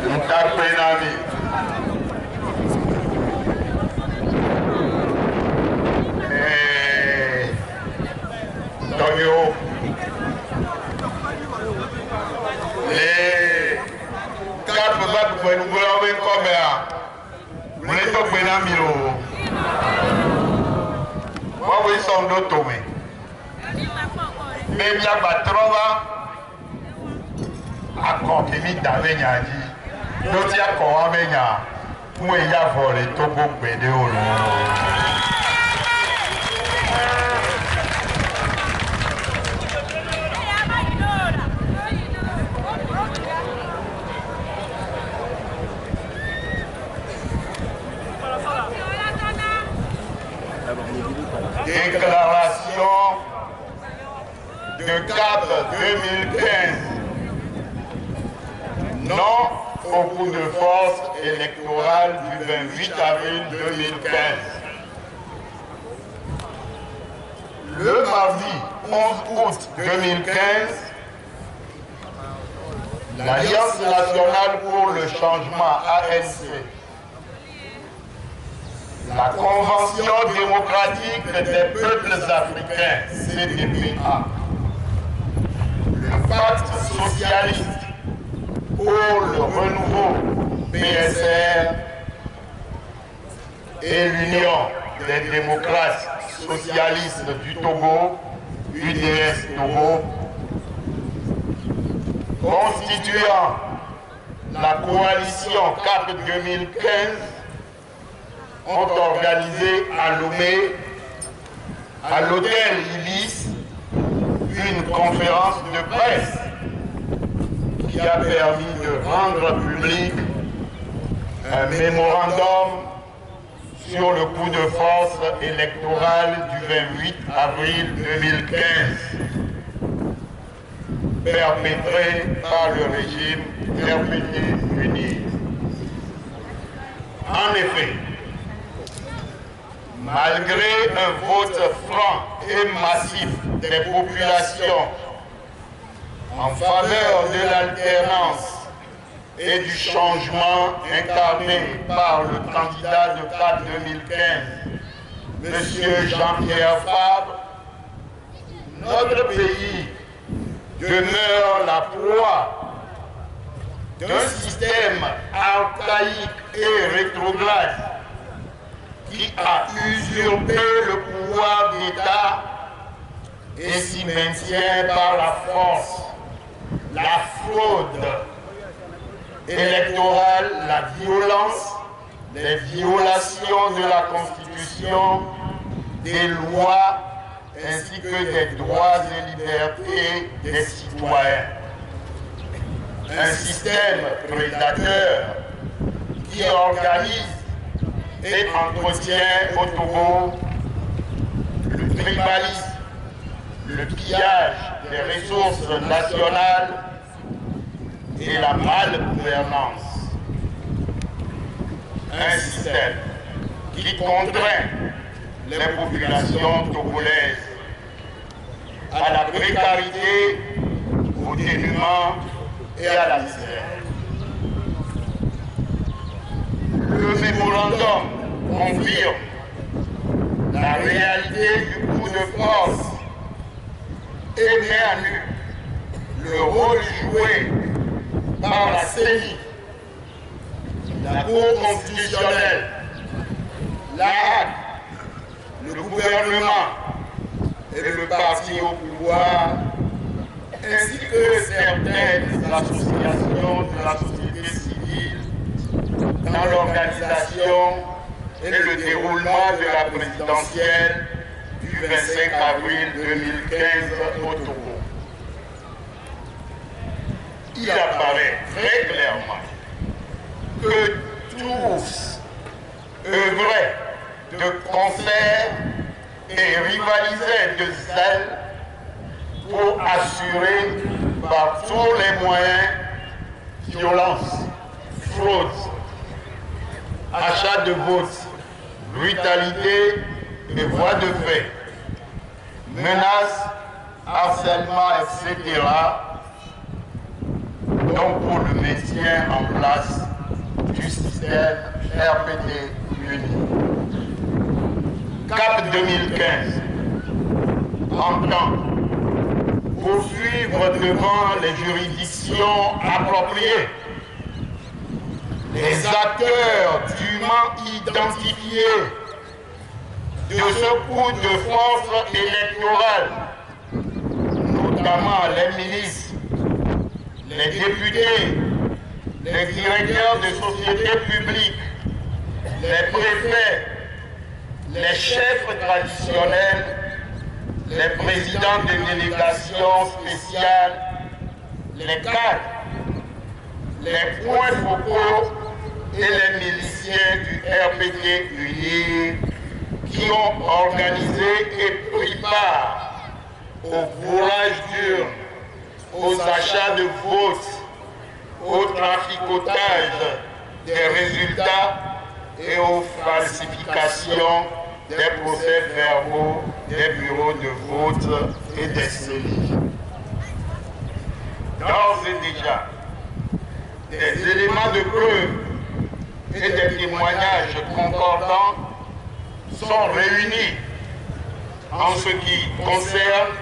Ntakpenami. Tonyo. Les quatre peuples que nous voulons comme nous les Ntakpenami. Moi, oui, sont d'autres. Mais il y a pas trop. Akọ kìíní dàbẹ̀ yàn jí ló ti akọ wa mẹ́yàn fún èyí àfọ̀rẹ́ tó gbogbo èdè òòrùn. Déclaration de 4-2015. Non au coup de force électoral du 28 avril 2015. Le mardi 11 août 2015, l'Alliance nationale pour le changement ANC, la Convention démocratique des peuples africains, CDPA, le Pacte socialiste pour le renouveau PSR et l'Union des démocrates socialistes du Togo, UDS Togo, constituant la coalition CAP 2015, ont organisé à Lomé, à l'hôtel Ibis, une conférence de presse qui a permis de rendre public un mémorandum sur le coup de force électoral du 28 avril 2015, perpétré par le régime RPD-UNI. En effet, malgré un vote franc et massif des populations en faveur de l'alternance et du changement incarné par le candidat de CAP 2015, M. Jean-Pierre Fabre, notre pays demeure la proie d'un système archaïque et rétrograde qui a usurpé le pouvoir d'État et s'y maintient par la force, la fraude électorale, la violence, les violations de la Constitution, des lois, ainsi que des droits et libertés des citoyens. Un système prédateur qui organise et entretient au Togo le tribalisme, le pillage des ressources nationales et la malgouvernance. Un système qui contraint les populations togolaises à la précarité, au dénuement et à la misère. Le mémorandum confirme la réalité du coup de force et met à nu le rôle joué par la CENI, la Cour constitutionnelle, la HAC, le gouvernement et le parti au pouvoir, ainsi que certaines associations de la société civile dans l'organisation et le déroulement de la présidentielle du 25 avril 2015 au Togo. Il apparaît très clairement que tous œuvraient de concert et rivalisaient de zèle pour assurer par tous les moyens violence, fraude, achat de votes, brutalité et voies de fait, menaces, harcèlement, etc. donc pour le maintien en place du système RPT uni. CAP 2015 entend poursuivre devant les juridictions appropriées les acteurs dûment identifiés de ce coup de force électoral, notamment les ministres, les députés, les directeurs de sociétés publiques, les préfets, les chefs traditionnels, les présidents de délégations spéciales, les cadres, les points focaux et les miliciens du RPT uni qui ont organisé et pris part au bourrage d'urnes, aux achats de votes, au traficotage des résultats et aux falsifications des procès-verbaux des bureaux de vote et des cellules. D'ores et déjà, des éléments de preuve et des témoignages concordants sont réunis en ce qui concerne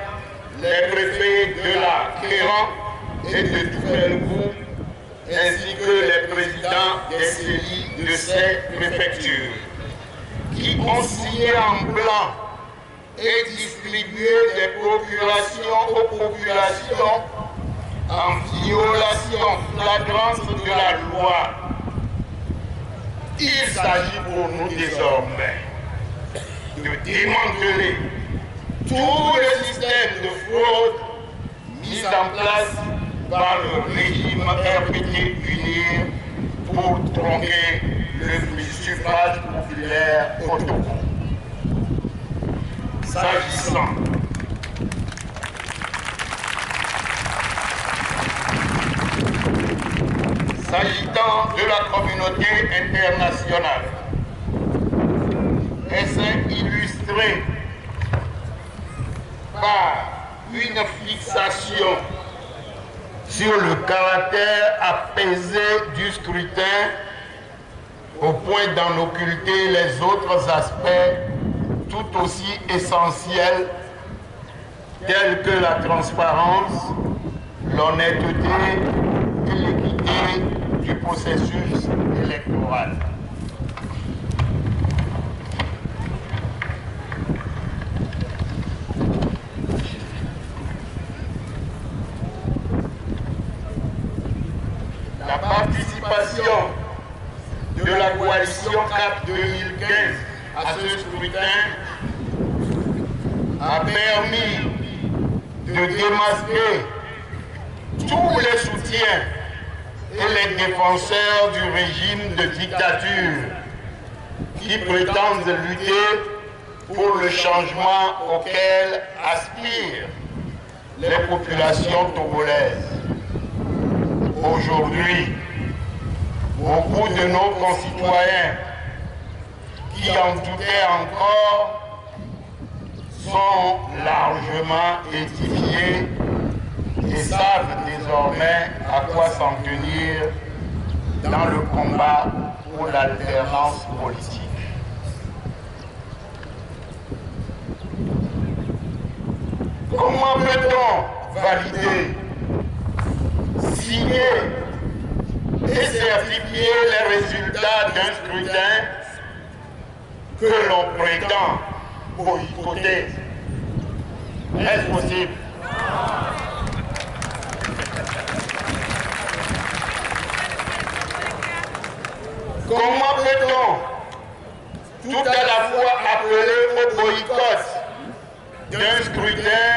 les préfets de la Kéran et de Touvelgou, ainsi que les présidents des CELI de ces préfectures, qui ont signé en blanc et distribué des procurations aux populations en violation flagrante de la loi. Il s'agit pour nous désormais de démanteler tout le système de fraude mis en place par le régime RPT uni pour tronquer le suffrage populaire autochtone. S'agitant de la communauté internationale, elle s'est illustrée par une fixation sur le caractère apaisé du scrutin au point d'en occulter les autres aspects tout aussi essentiels tels que la transparence, l'honnêteté et l'équité du processus électoral. La participation de la coalition CAP 2015 à ce scrutin a permis de démasquer tous les soutiens et les défenseurs du régime de dictature qui prétendent lutter pour le changement auquel aspirent les populations togolaises. Aujourd'hui, beaucoup de nos concitoyens qui en doutaient encore sont largement édifiés et savent désormais à quoi s'en tenir dans le combat pour l'alternance politique. Comment peut-on valider, signer et certifier les résultats d'un scrutin que l'on prétend boycotter? Est-ce possible? Comment peut-on tout à la fois appeler au boycott d'un scrutin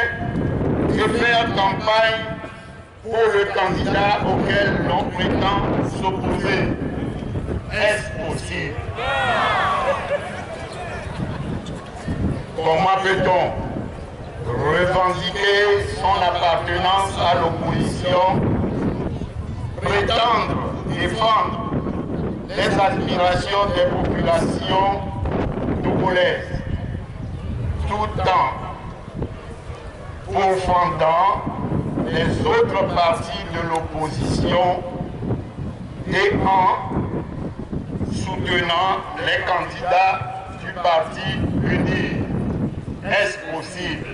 et faire campagne pour le candidat auquel l'on prétend s'opposer? Est-ce possible? Comment peut-on revendiquer son appartenance à l'opposition, prétendre défendre les aspirations des populations togolaises, tout en pourfendant les autres partis de l'opposition et en soutenant les candidats du parti uni. Est-ce possible?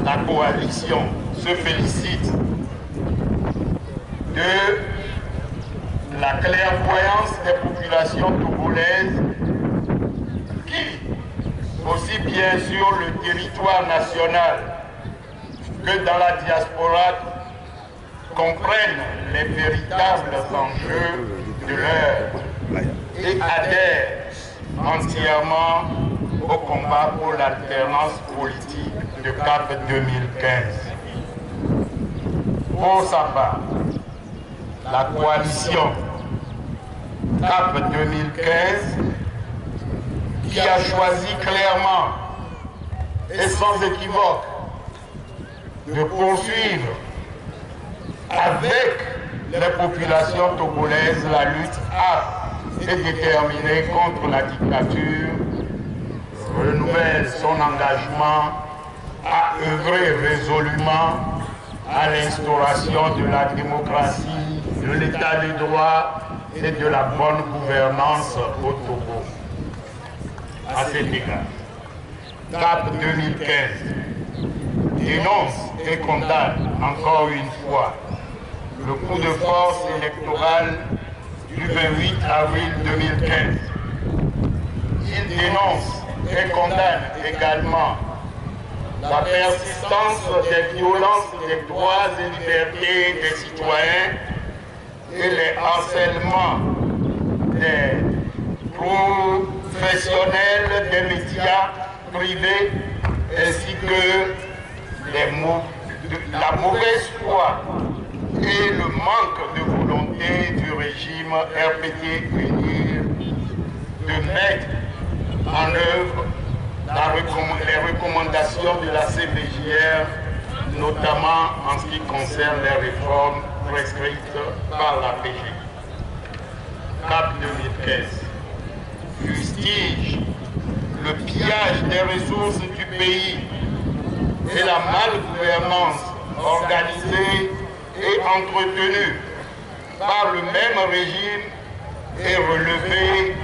La coalition se félicite de la clairvoyance des populations togolaises qui, aussi bien sur le territoire national que dans la diaspora, comprennent les véritables enjeux de l'heure et adhèrent entièrement au combat pour l'alternance politique de CAP 2015. Pour sa part, la coalition CAP 2015, qui a choisi clairement et sans équivoque de poursuivre avec les populations togolaises la lutte âpre et déterminée contre la dictature, renouvelle son engagement à œuvrer résolument à l'instauration de la démocratie, de l'état de droit et de la bonne gouvernance au Togo. À cet égard, CAP 2015 dénonce et condamne encore une fois le coup de force électoral du 28 avril 2015. Il dénonce et condamne également la persistance des violences des droits et libertés des citoyens et les harcèlements des professionnels des médias privés ainsi que la mauvaise foi et le manque de volonté du régime RPT unir de mettre en œuvre les recommandations de la CBJR, notamment en ce qui concerne les réformes prescrites par la PG. CAP 2015 fustige le pillage des ressources du pays et la malgouvernance organisée et entretenue par le même régime et relevée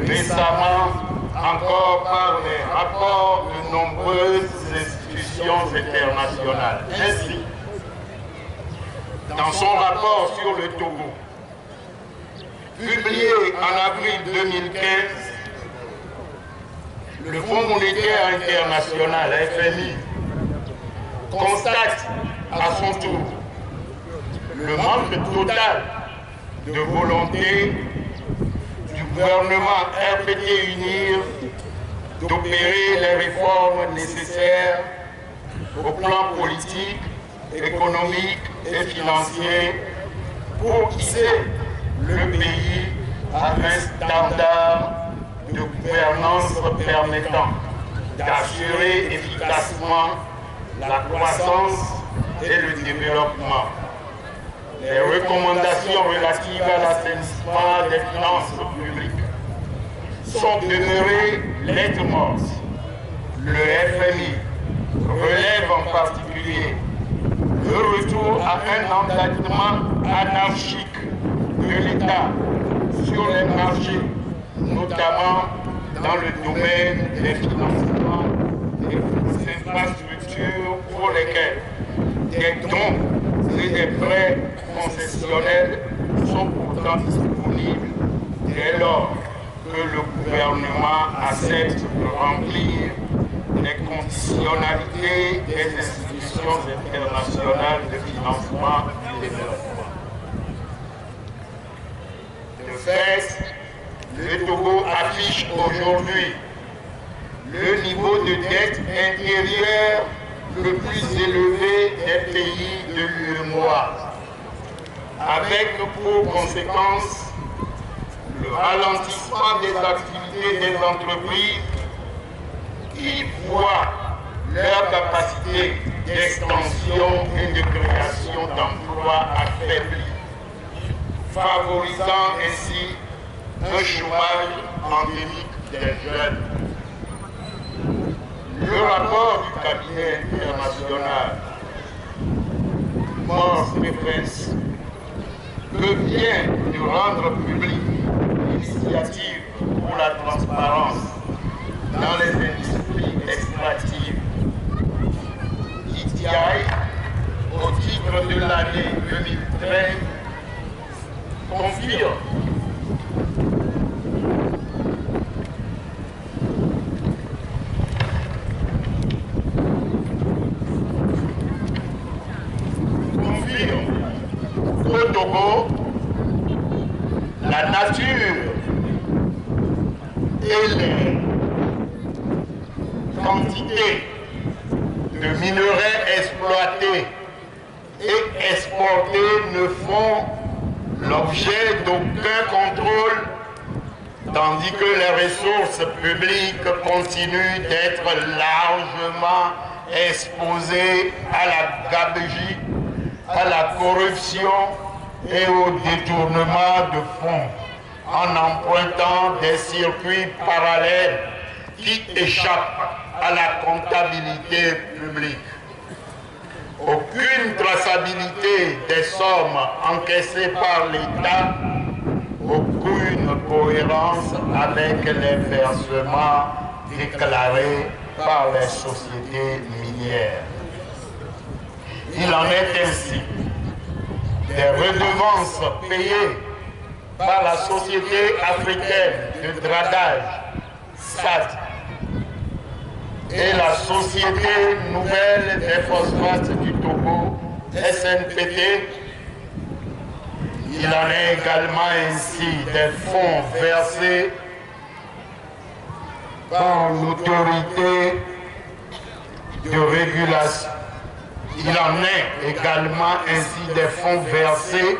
récemment encore par les rapports de nombreuses institutions internationales. Ainsi, dans son rapport sur le Togo, publié en avril 2015, le Fonds monétaire international, FMI, constate à son tour le manque total de volonté du gouvernement RPT unir d'opérer les réformes nécessaires au plan politique, économique et financier pour hisser le pays à un standard de gouvernance permettant d'assurer efficacement la croissance et le développement. Les recommandations relatives à l'assainissement des finances publiques sont demeurées lettres mortes. Le FMI relève en particulier le retour à un endettement anarchique de l'État sur les marchés, notamment dans le domaine des financements des infrastructures pour lesquelles des dons et des prêts concessionnels sont pourtant disponibles dès lors que le gouvernement accepte de remplir les conditionnalités des institutions internationales de financement du développement. De fait, le Togo affiche aujourd'hui le niveau de dette intérieure le plus élevé des pays de l'UEMOA, avec pour conséquence le ralentissement des activités des entreprises qui voient leur capacité d'extension et de création d'emplois affaiblie, favorisant ainsi un chômage endémique des jeunes. Le rapport du cabinet international More Preference vient de rendre publique l'initiative pour la transparence dans les industries extractives. ITI, au titre de l'année 2013, confirme qu'au Togo, la nature et les quantités de minerais exploités et exportés ne font l'objet d'aucun contrôle, tandis que les ressources publiques continuent d'être largement exposées à la gabegie, à la corruption et au détournement de fonds en empruntant des circuits parallèles qui échappent à la comptabilité publique. Aucune traçabilité des sommes encaissées par l'État, aucune cohérence avec les versements déclarés par les sociétés minières. Il en est ainsi des redevances payées par la Société africaine de dragage, SAD, et la Société nouvelle des phosphates du Togo, SNPT. Il en est également ainsi des fonds versés par l'autorité de régulation. Il en est également ainsi des fonds versés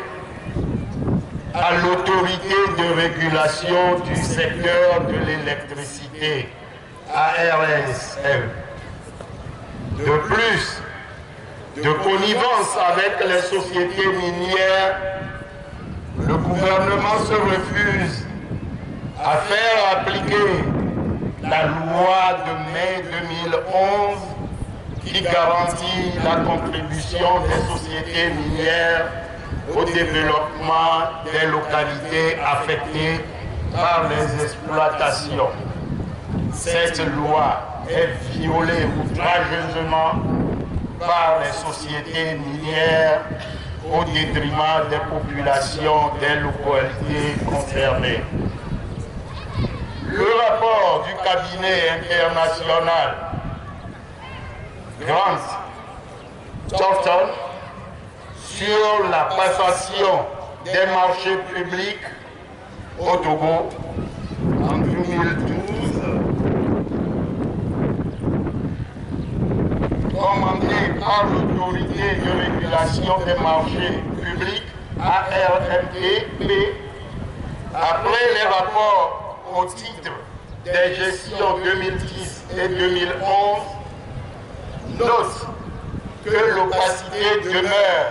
à l'autorité de régulation du secteur de l'électricité, ARSL. De plus, de connivence avec les sociétés minières, le gouvernement se refuse à faire appliquer la loi de mai 2011 qui garantit la contribution des sociétés minières au développement des localités affectées par les exploitations. Cette loi est violée outrageusement par les sociétés minières au détriment des populations des localités concernées. Le rapport du cabinet international Grant Thornton sur la passation des marchés publics au Togo en 2012, commandé par l'autorité de régulation des marchés publics, ARMP, après les rapports au titre des gestions 2010 et 2011, note que l'opacité demeure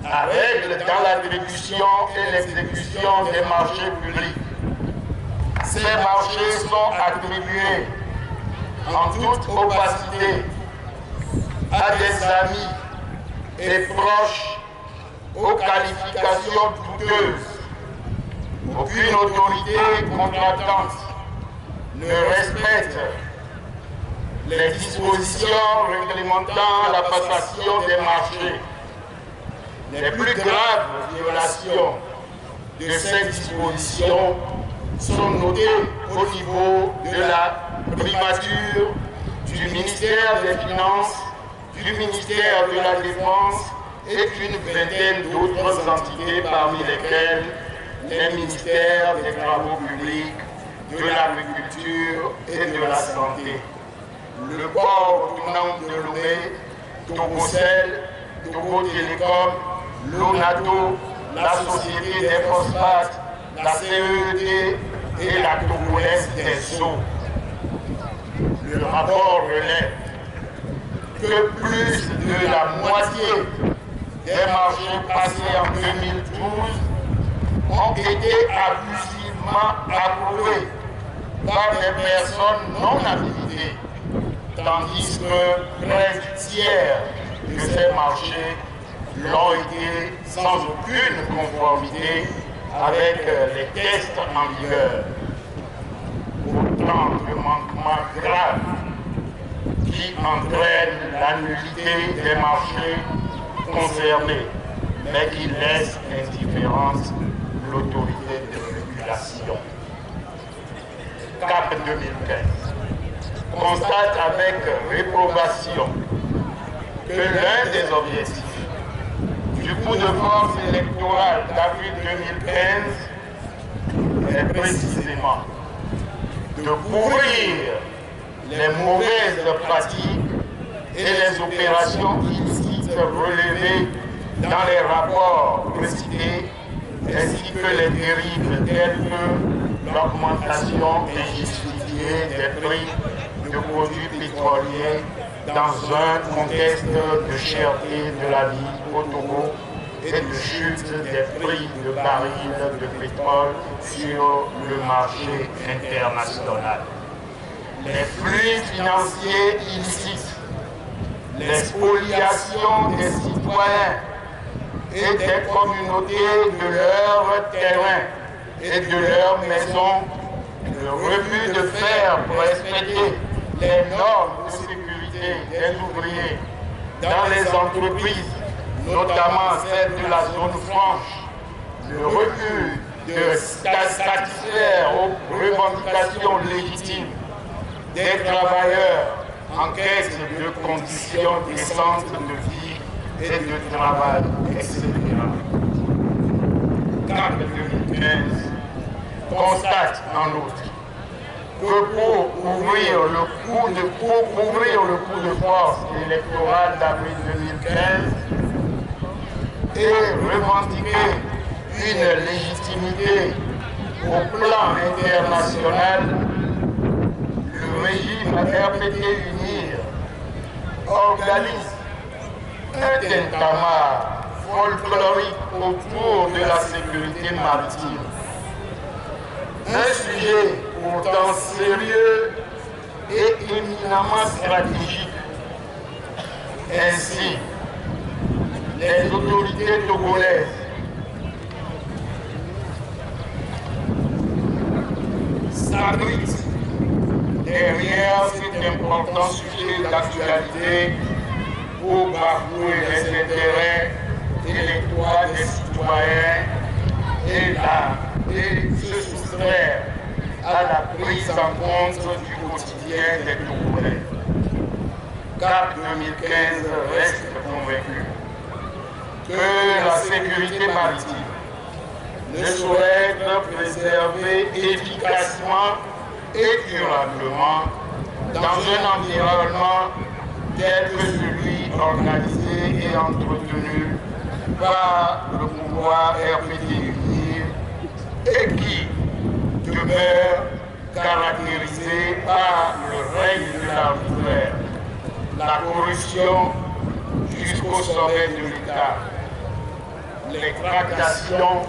à règle dans l'attribution et l'exécution des marchés publics. Ces marchés sont attribués en toute opacité à des amis et proches aux qualifications douteuses. Aucune autorité contractante ne respecte les dispositions réglementant la passation des marchés. Les plus graves violations de ces dispositions sont notées au niveau de la primature, du ministère des Finances, du ministère de la Défense et d'une vingtaine d'autres entités, parmi lesquelles les ministères des Travaux publics, de l'Agriculture et de la Santé. Le port autonome de Lomé, Togocel, Togo Télécom, l'ONATO, la Société des phosphates, la CED et la Togolaise des eaux. Le rapport relève que plus de la moitié des marchés passés en 2012 ont été abusivement approuvés par des personnes non habilitées, tandis que près du tiers de ces marchés l'ont été sans aucune conformité avec les tests en vigueur. Autant de manquements graves qui entraînent la nullité des marchés concernés, mais qui laissent indifférente l'autorité de régulation. CAP 2015 constate avec réprobation que l'un des objectifs du coup de force électoral d'avril 2015 est précisément de couvrir les mauvaises pratiques et les opérations illicites relevées dans les rapports précités, ainsi que les dérives telles que l'augmentation injustifiée des prix de produits pétroliers dans un contexte de cherté de la vie au Togo et de chute des prix de barils de pétrole sur le marché international. Les flux financiers illicites, les spoliations des citoyens et des communautés de leur terrain et de leurs maisons, le refus de faire respecter les normes de sécurité des ouvriers dans les entreprises, notamment celles de la zone franche, le refus de satisfaire aux revendications légitimes des travailleurs en quête de conditions décentes de vie et de travail, etc. CAP 2015 constate en outre que pour couvrir le coup de force électoral d'avril 2015 et revendiquer une légitimité au plan international, le régime RPT UNIR organise un tintamarre folklorique autour de la sécurité maritime. Un sujet pourtant sérieux et éminemment stratégique. Ainsi, les autorités togolaises s'abritent derrière cet important sujet d'actualité pour bafouer les intérêts électoraux des citoyens et se soustraire à la prise en compte du quotidien des Togolais. CAP 2015 reste convaincu que la sécurité maritime ne saurait être préservée efficacement et durablement dans un environnement tel que celui organisé et entretenu par le pouvoir RPT UNIR et qui demeure caractérisé par le règne de l'arbitraire, la corruption jusqu'au sommet de l'État, les tractations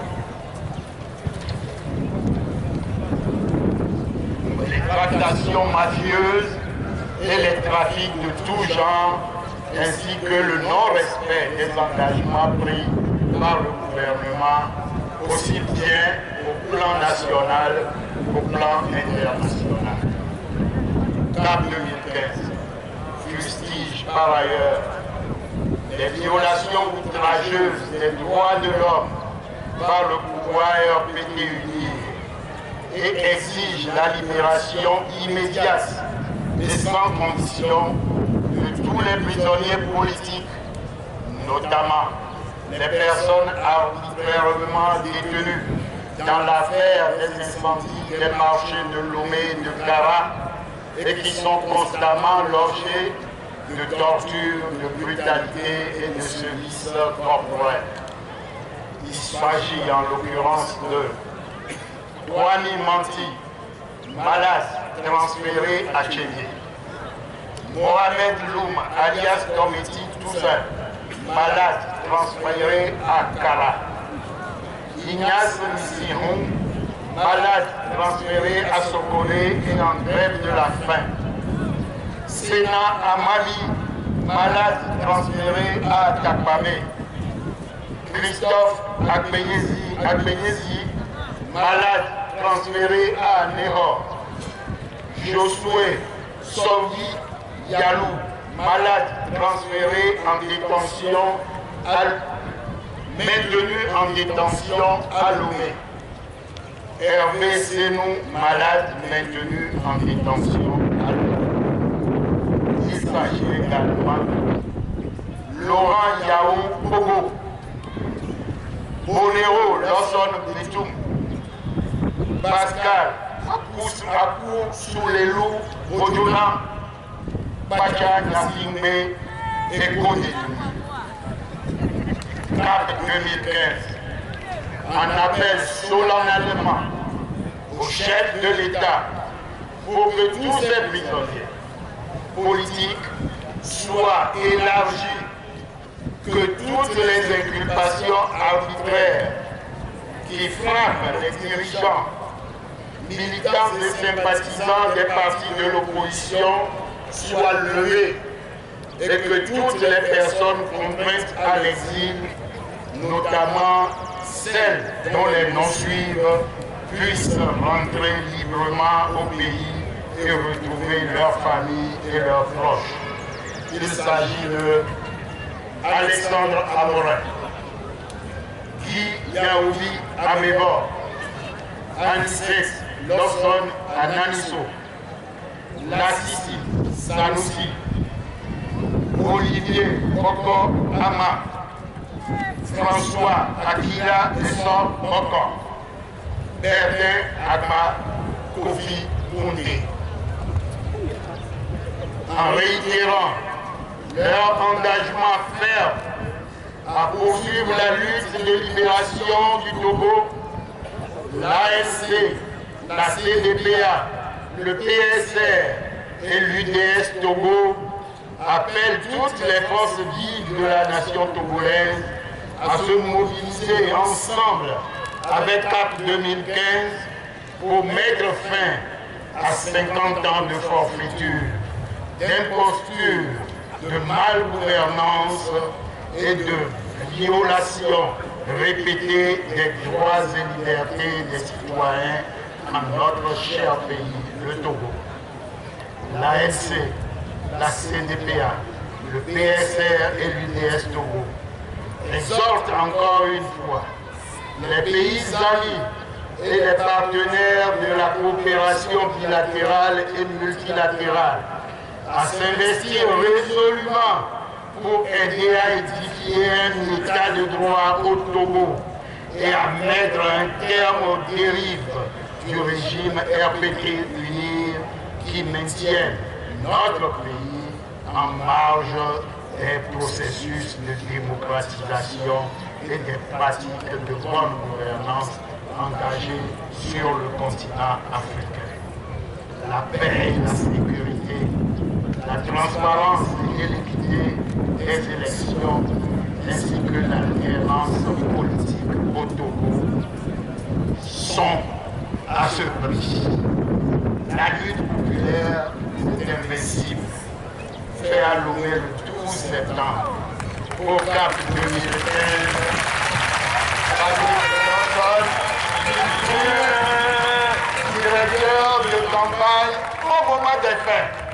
mafieuses et les trafics de tout genre, ainsi que le non-respect des engagements pris par le gouvernement, aussi bien au plan national qu'au plan international. CAP 2015 fustige par ailleurs les violations outrageuses des droits de l'homme par le pouvoir RPT UNIR et exige la libération immédiate et sans condition de tous les prisonniers politiques, notamment les personnes arbitrairement détenues dans l'affaire des incendies des marchés de Lomé et de Kara et qui sont constamment logés de torture, de brutalité et de services corporels. Il s'agit en l'occurrence de Douani Manti, malade, transféré à Tchénier. Mohamed Loum, alias Domiti Toussaint, malade, transféré à Kara. Ignace Missirou, malade, transféré à Sokolé et en grève de la faim. Sénat à Mali, malade transféré à Takpamé. Christophe Agbenyezi, malade transféré à Nehor. Josué Sogi Yalou, malade transféré en détention maintenu en détention à Lomé. Hervé Senou, malade maintenu en détention à Lomé. Il s'agit également de Laurent Yao Pogo, Bonero Lawson Blitoum, Pascal Akou Soulelou Oduna, Bacha Nassimé et Kodé. CAP 2015. En appel solennellement au chef de l'État pour que tous ces prisonniers politiques soient élargis, que toutes les inculpations arbitraires qui frappent les dirigeants, militants et sympathisants des partis de l'opposition soient levées et que toutes les personnes contraintes à l'exil, notamment celles dont les noms suivent, puissent rentrer librement au pays et retrouver leurs familles et leurs proches. Il s'agit de Alexandre Amorin, Guy Yaoudi Amébor, Anisset Lawson Ananiso, Lassisi Sanoussi, Olivier Boko Ama, François Akila Essor Boko, Berdin Agba Kofi Koundé. En réitérant leur engagement ferme à poursuivre la lutte de libération du Togo, l'ANC, la CDPA, le PSR et l'UDS Togo appellent toutes les forces vives de la nation togolaise à se mobiliser ensemble avec CAP 2015 pour mettre fin à 50 ans de forfaiture, d'imposture, de malgouvernance et de violation répétée des droits et libertés des citoyens en notre cher pays, le Togo. L'ANC, la CDPA, le PSR et l'UDS Togo exhortent encore une fois les pays amis et les partenaires de la coopération bilatérale et multilatérale à s'investir résolument pour aider à édifier un état de droit au Togo et à mettre un terme aux dérives du régime RPT UNIR qui maintiennent notre pays en marge des processus de démocratisation et des pratiques de bonne gouvernance engagées sur le continent africain. La paix et la sécurité, la transparence et l'équité des élections, ainsi que l'alternance politique au Togo sont à ce prix. La lutte populaire est invincible. Fait à Lomé le 12 septembre au CAP 2015. Directeur de campagne au moment des faits.